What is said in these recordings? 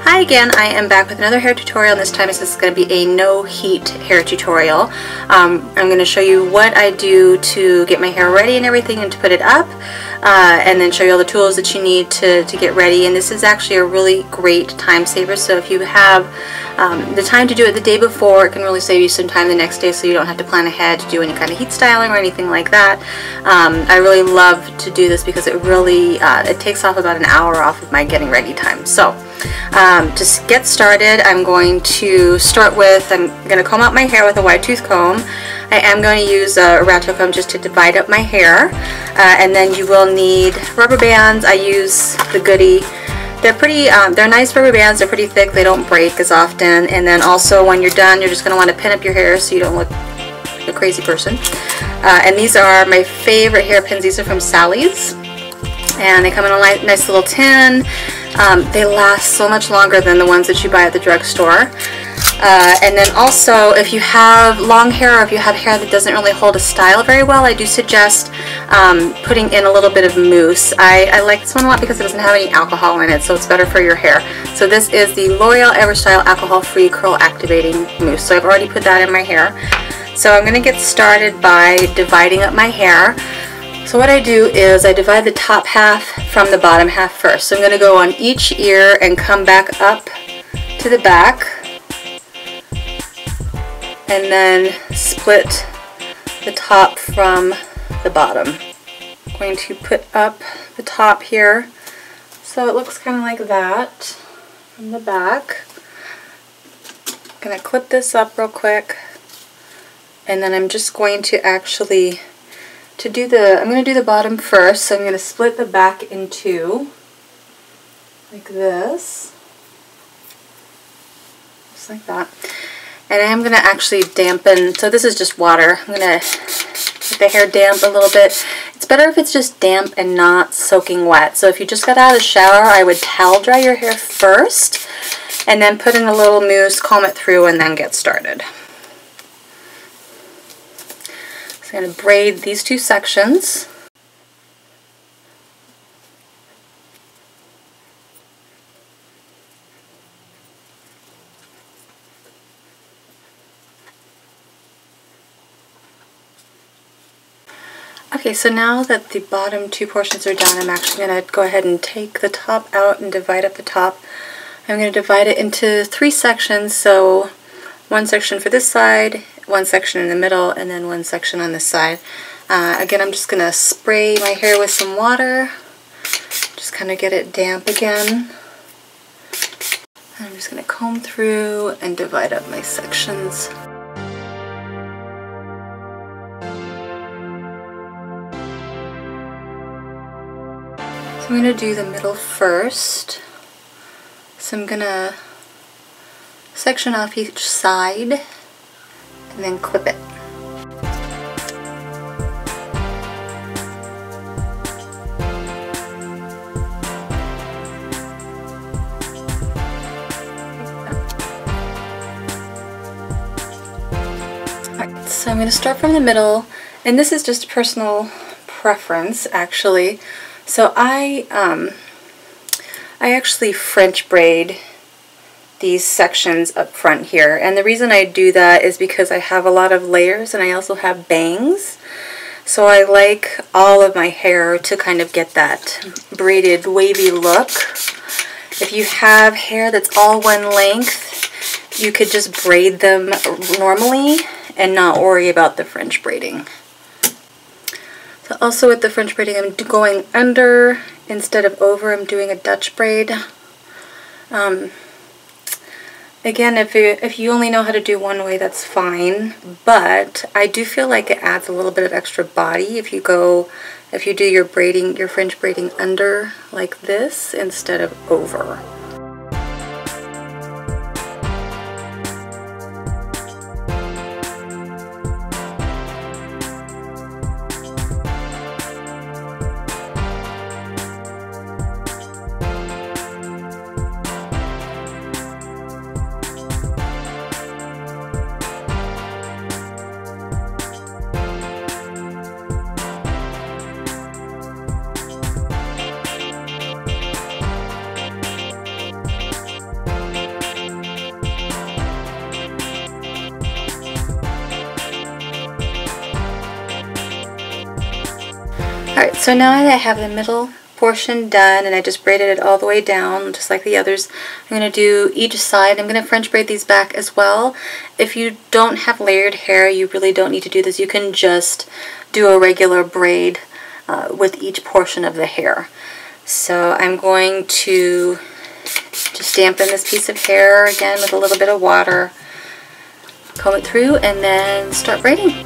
Hi again, I am back with another hair tutorial, and this time this is going to be a no heat hair tutorial. I'm going to show you what I do to get my hair ready and everything and to put it up, and then show you all the tools that you need to get ready. And this is actually a really great time saver, so if you have the time to do it the day before, it can really save you some time the next day so you don't have to plan ahead to do any kind of heat styling or anything like that. I really love to do this because it really it takes off about an hour off of my getting ready time. So to get started, I'm going to start with, I'm going to comb out my hair with a wide tooth comb. I am going to use a ratchet comb just to divide up my hair, and then you will need rubber bands. I use the Goody. They're pretty, they're nice rubber bands. They're pretty thick. They don't break as often. And then also when you're done, you're just going to want to pin up your hair so you don't look like a crazy person. And these are my favorite hairpins. These are from Sally's, and they come in a nice little tin. They last so much longer than the ones that you buy at the drugstore. And then also, if you have long hair or if you have hair that doesn't really hold a style very well, I do suggest putting in a little bit of mousse. I like this one a lot because it doesn't have any alcohol in it, so it's better for your hair. So this is the Loreal EverStyle Alcohol-Free Curl Activating Mousse. So I've already put that in my hair. So I'm going to get started by dividing up my hair. So what I do is I divide the top half from the bottom half first. So I'm going to go on each ear and come back up to the back, and then split the top from the bottom. I'm going to put up the top here so it looks kind of like that from the back. I'm going to clip this up real quick, and then I'm just going to actually I'm going to do the bottom first, so I'm going to split the back in two, like this, just like that. And I am going to actually dampen, so this is just water. I'm going to let the hair damp a little bit. It's better if it's just damp and not soaking wet. So if you just got out of the shower, I would towel dry your hair first, and then put in a little mousse, comb it through, and then get started. So I'm going to braid these two sections. Okay, so now that the bottom two portions are done, I'm actually going to go ahead and take the top out and divide up the top. I'm going to divide it into three sections, so one section for this side, one section in the middle, and then one section on this side. Again, I'm just going to spray my hair with some water, just kind of get it damp again. And I'm just going to comb through and divide up my sections. So I'm going to do the middle first. So I'm going to section off each side and then clip it. Alright, so I'm going to start from the middle, and this is just personal preference actually. So I actually French braid these sections up front here, and the reason I do that is because I have a lot of layers and I also have bangs, so I like all of my hair to kind of get that braided wavy look. If you have hair that's all one length, you could just braid them normally and not worry about the French braiding. So also with the French braiding, I'm going under instead of over. I'm doing a Dutch braid. Again, if you only know how to do one way, that's fine, but I do feel like it adds a little bit of extra body if you do your braiding, your French braiding under like this instead of over. Alright, so now that I have the middle portion done and I just braided it all the way down just like the others, I'm going to do each side. I'm going to French braid these back as well. If you don't have layered hair, you really don't need to do this. You can just do a regular braid with each portion of the hair. So I'm going to just dampen this piece of hair again with a little bit of water, comb it through, and then start braiding.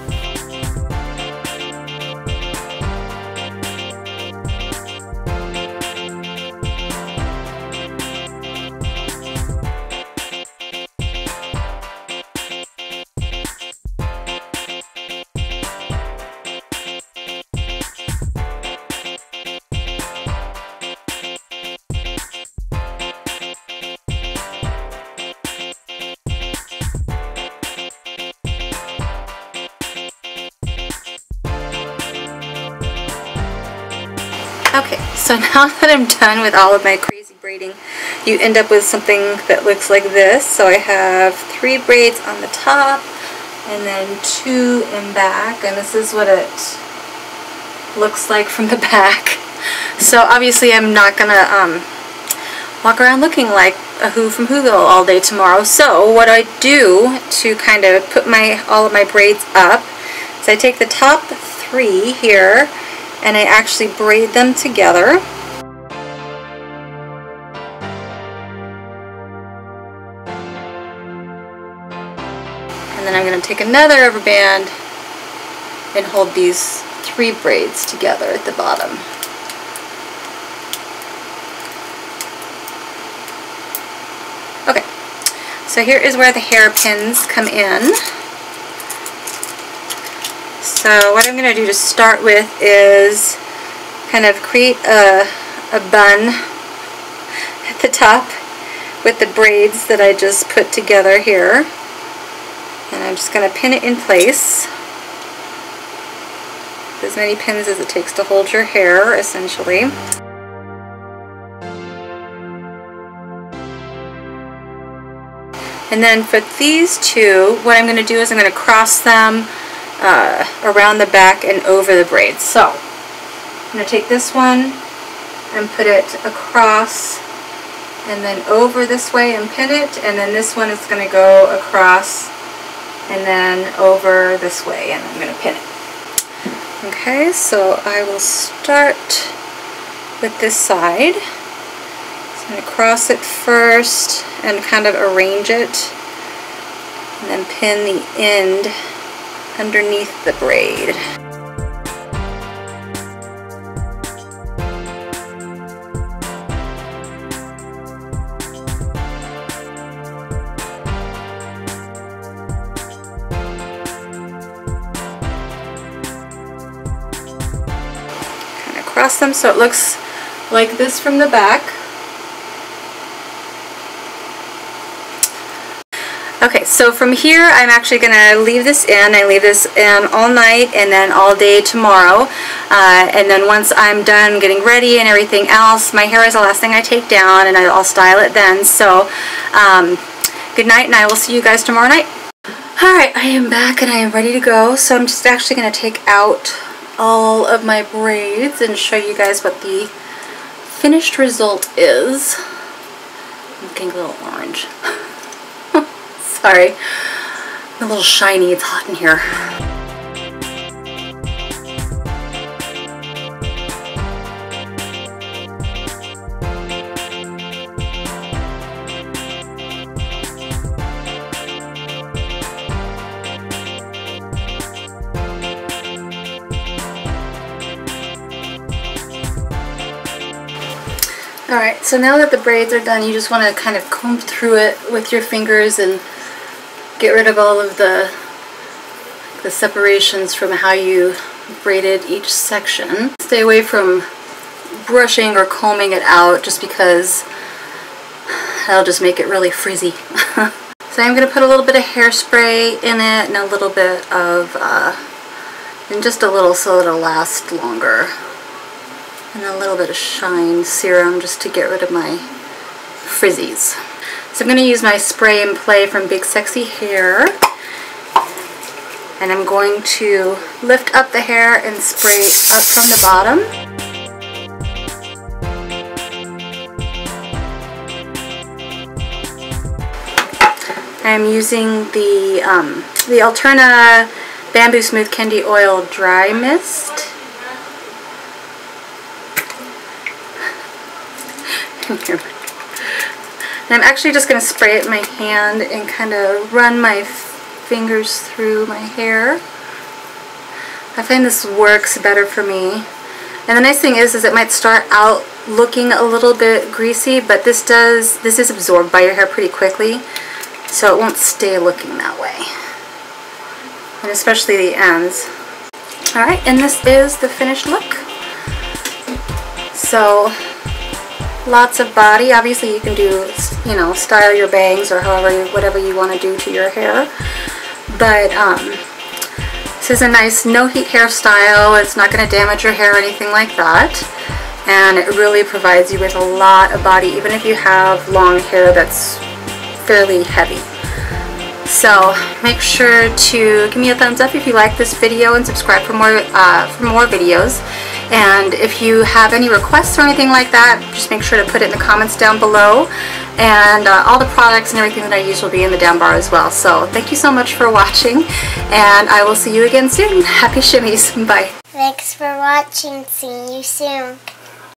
Okay, so now that I'm done with all of my crazy braiding, you end up with something that looks like this. So I have 3 braids on the top and then 2 in back, and this is what it looks like from the back. So obviously I'm not gonna walk around looking like a Who from Whoville all day tomorrow. So what I do to kind of put all of my braids up is I take the top 3 here and I actually braid them together. And then I'm going to take another rubber band and hold these 3 braids together at the bottom. Okay, so here is where the hairpins come in. So what I'm going to do to start with is kind of create a bun at the top with the braids that I just put together here. And I'm just going to pin it in place. As many pins as it takes to hold your hair, essentially. And then for these 2, what I'm going to do is I'm going to cross them around the back and over the braids. So I'm going to take this one and put it across and then over this way and pin it, and then this one is going to go across and then over this way, and I'm going to pin it. Okay, so I will start with this side. So I'm going to cross it first and kind of arrange it, and then pin the end underneath the braid. Kind of cross them so it looks like this from the back. Okay, so from here I'm actually going to leave this in. I leave this in all night and then all day tomorrow. And then once I'm done getting ready and everything else, my hair is the last thing I take down, and I'll style it then. So good night, and I will see you guys tomorrow night. Alright, I am back and I am ready to go. So I'm just actually going to take out all of my braids and show you guys what the finished result is. I'm looking a little orange. Sorry, I'm a little shiny, it's hot in here. Alright, so now that the braids are done, you just want to kind of comb through it with your fingers and get rid of all of the separations from how you braided each section. Stay away from brushing or combing it out just because that'll just make it really frizzy. So I'm going to put a little bit of hairspray in it and a little bit of, and just a little so it'll last longer. And a little bit of shine serum just to get rid of my frizzies. So I'm going to use my Spray and Play from Big Sexy Hair. And I'm going to lift up the hair and spray up from the bottom. I'm using the Alterna Bamboo Smooth Kendi Oil Dry Mist. And I'm actually just going to spray it in my hand and kind of run my fingers through my hair. I find this works better for me. And the nice thing is it might start out looking a little bit greasy, but this is absorbed by your hair pretty quickly, so it won't stay looking that way. And especially the ends. Alright, and this is the finished look. So, lots of body. Obviously you can do, you know, style your bangs or whatever you want to do to your hair. But this is a nice no heat hairstyle. It's not going to damage your hair or anything like that. And it really provides you with a lot of body, even if you have long hair that's fairly heavy. So make sure to give me a thumbs up if you like this video and subscribe for more videos. And if you have any requests or anything like that, just make sure to put it in the comments down below. And all the products and everything that I use will be in the down bar as well. So thank you so much for watching, and I will see you again soon. Happy shimmies. Bye. Thanks for watching. See you soon.